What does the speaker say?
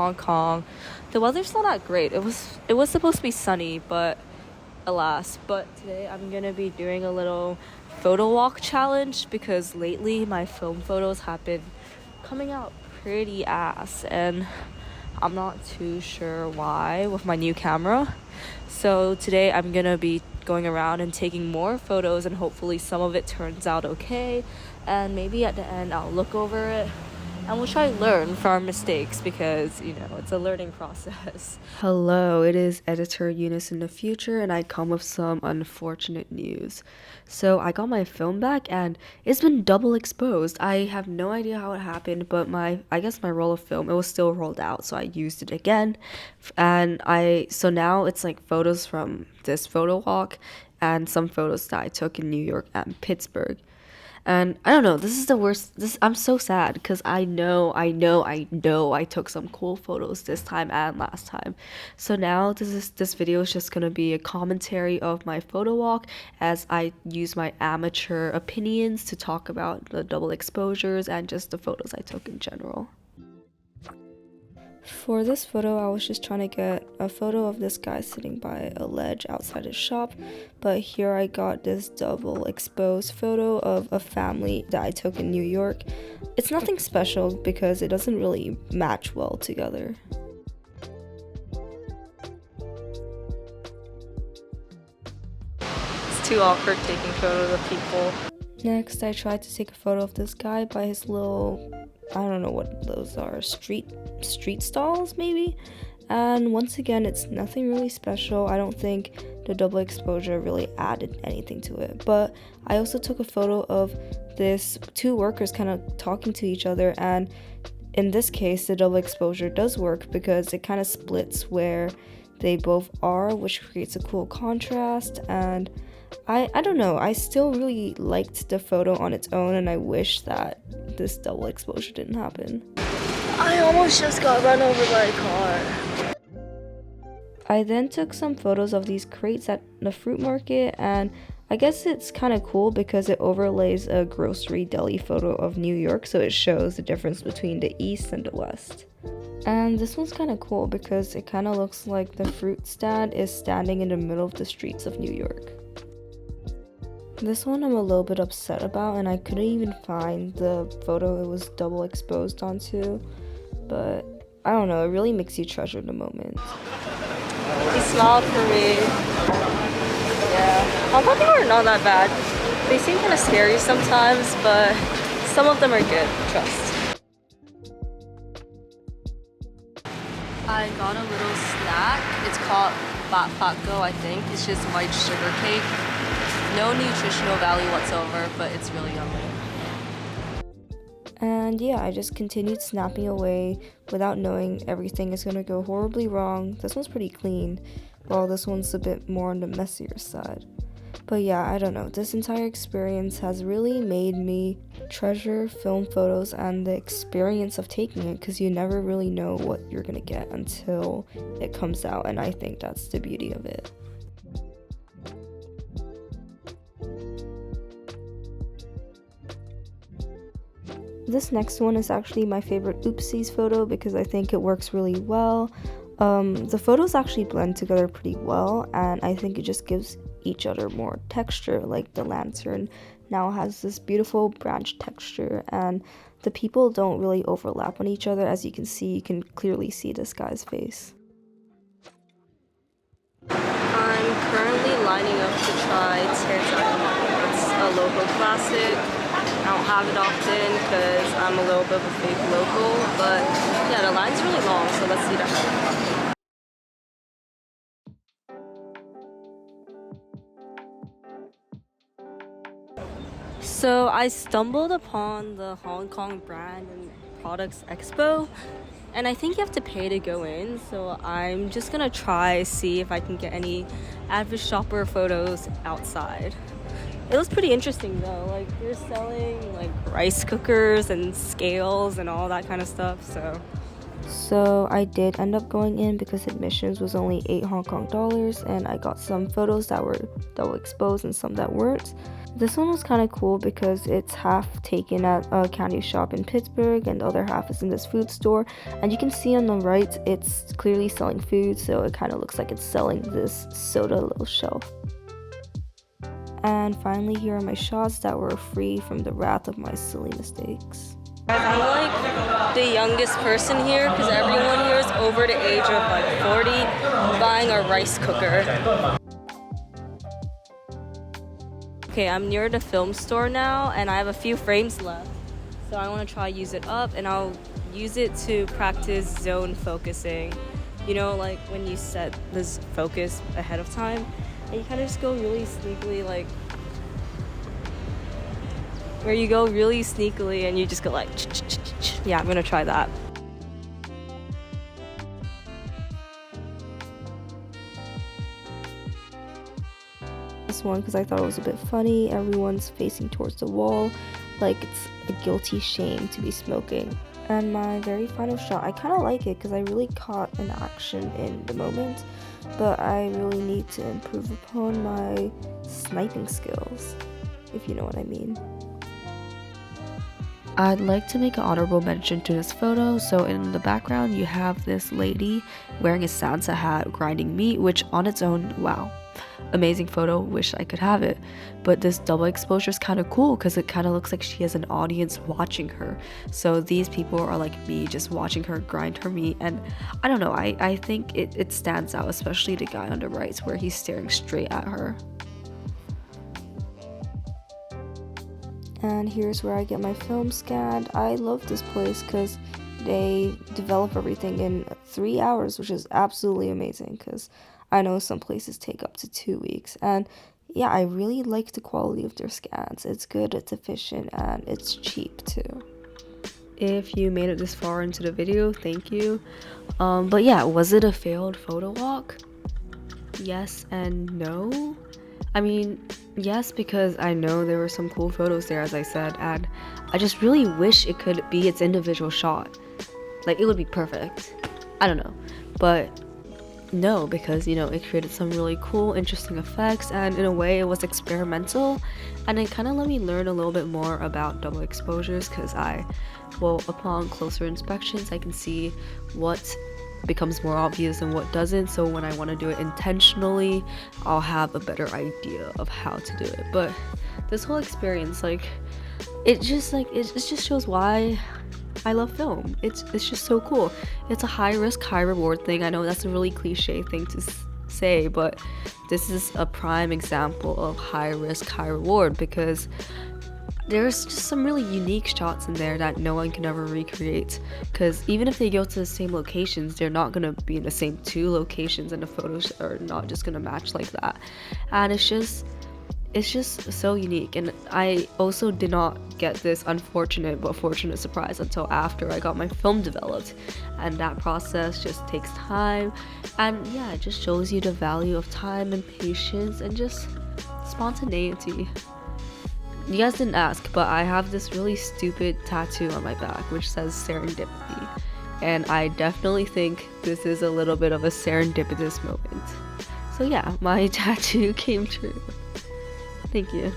Hong Kong. The weather's not that great. It was supposed to be sunny, but alas. But today I'm gonna be doing a little photo walk challenge because lately my film photos have been coming out pretty ass, and I'm not too sure why with my new camera. So today I'm gonna be going around and taking more photos, and hopefully some of it turns out okay, and maybe at the end I'll look over it and we'll try to learn from our mistakes because it's a learning process. Hello, it is editor Eunice in the future, and I come with some unfortunate news. So I got my film back and it's been double exposed. I have no idea how it happened, but I guess my roll of film, it was still rolled out, so I used it again. And so now it's like photos from this photo walk and some photos that I took in New York and Pittsburgh. And I don't know, this is the worst. I'm so sad because I know I took some cool photos this time and last time. So now this video is just gonna be a commentary of my photo walk as I use my amateur opinions to talk about the double exposures and just the photos I took in general. For this photo, I was just trying to get a photo of this guy sitting by a ledge outside his shop, but here I got this double exposed photo of a family that I took in New York. It's nothing special because it doesn't really match well together. It's too awkward taking photos of people. Next, I tried to take a photo of this guy by his little, I don't know what those are, street stalls maybe. And once again, it's nothing really special. I don't think the double exposure really added anything to it. But I also took a photo of this two workers kind of talking to each other, and in this case the double exposure does work because it kind of splits where they both are, which creates a cool contrast. And I don't know, I still really liked the photo on its own, and I wish that this double exposure didn't happen. I almost just got run over by a car. I then took some photos of these crates at the fruit market, and I guess it's kind of cool because it overlays a grocery deli photo of New York, so it shows the difference between the east and the west. And this one's kind of cool because it kind of looks like the fruit stand is standing in the middle of the streets of New York. This one I'm a little bit upset about, and I couldn't even find the photo it was double exposed onto, but I don't know, it really makes you treasure the moment. He smiled for me. Yeah, Hong Kong people are not that bad. They seem kind of scary sometimes, but some of them are good, trust. I got a little snack. It's called Bat Fat Go, I think. It's just white sugar cake. No nutritional value whatsoever, but it's really yummy. And yeah, I just continued snapping away without knowing everything is gonna go horribly wrong. This one's pretty clean, while this one's a bit more on the messier side. But yeah, I don't know, this entire experience has really made me treasure film photos and the experience of taking it, because you never really know what you're gonna get until it comes out, and I think that's the beauty of it. This next one is actually my favorite oopsies photo because I think it works really well. The photos actually blend together pretty well, and I think it just gives each other more texture. Like the lantern now has this beautiful branch texture, and the people don't really overlap on each other. As you can see, you can clearly see this guy's face. I'm currently lining up to try Teriyaki. It's a local classic. I don't have it often because I'm a little bit of a fake local, but yeah, the line's really long, so let's see that. So I stumbled upon the Hong Kong Brand and Products Expo, and I think you have to pay to go in, so I'm just gonna see if I can get any avid shopper photos outside. It was pretty interesting though, like they're selling like rice cookers and scales and all that kind of stuff, so So I did end up going in because admissions was only 8 Hong Kong dollars, and I got some photos that were double exposed and some that weren't. This one was kind of cool because it's half taken at a candy shop in Pittsburgh and the other half is in this food store, and you can see on the right it's clearly selling food, so it kind of looks like it's selling this soda little shelf. And finally, here are my shots that were free from the wrath of my silly mistakes. I'm like the youngest person here because everyone here is over the age of like 40 buying a rice cooker. Okay, I'm near the film store now and I have a few frames left. So I want to try use it up and I'll use it to practice zone focusing. You know, like when you set this focus ahead of time and you kind of just go really sneakily, like where you go really sneakily and you just go like yeah, I'm gonna try that. This one because I thought it was a bit funny. Everyone's facing towards the wall like it's a guilty shame to be smoking. And my very final shot, I kind of like it because I really caught an action in the moment, but I really need to improve upon my sniping skills, if you know what I mean. I'd like to make an honorable mention to this photo. So in the background you have this lady wearing a Santa hat grinding meat, which on its own, wow, amazing photo, wish I could have it. But this double exposure is kind of cool because it kind of looks like she has an audience watching her. So these people are like me, just watching her grind her meat, and I don't know, I think it stands out, especially the guy on the right where he's staring straight at her. And here's where I get my film scanned. I love this place because they develop everything in 3 hours, which is absolutely amazing because I know some places take up to 2 weeks. And yeah, I really like the quality of their scans. It's good, it's efficient, and it's cheap too. If you made it this far into the video, thank you. But yeah, was it a failed photo walk? Yes and no. I mean, yes, because I know there were some cool photos there, as I said, and I just really wish it could be its individual shot. Like, it would be perfect. I don't know. But no, because, you know, it created some really cool, interesting effects, and in a way it was experimental, and it kind of let me learn a little bit more about double exposures, because upon closer inspections, I can see what becomes more obvious and what doesn't. So when I want to do it intentionally, I'll have a better idea of how to do it. But this whole experience, like, it just shows why I love film. It's just so cool. It's a high risk, high reward thing. I know that's a really cliche thing to say, but this is a prime example of high risk, high reward, because there's just some really unique shots in there that no one can ever recreate, because even if they go to the same locations, they're not going to be in the same 2 locations, and the photos are not just going to match like that. And it's just so unique. And I also did not get this unfortunate but fortunate surprise until after I got my film developed, and that process just takes time. And yeah, it just shows you the value of time and patience and just spontaneity. You guys didn't ask, but I have this really stupid tattoo on my back which says serendipity, and I definitely think this is a little bit of a serendipitous moment. So yeah, my tattoo came true. Thank you.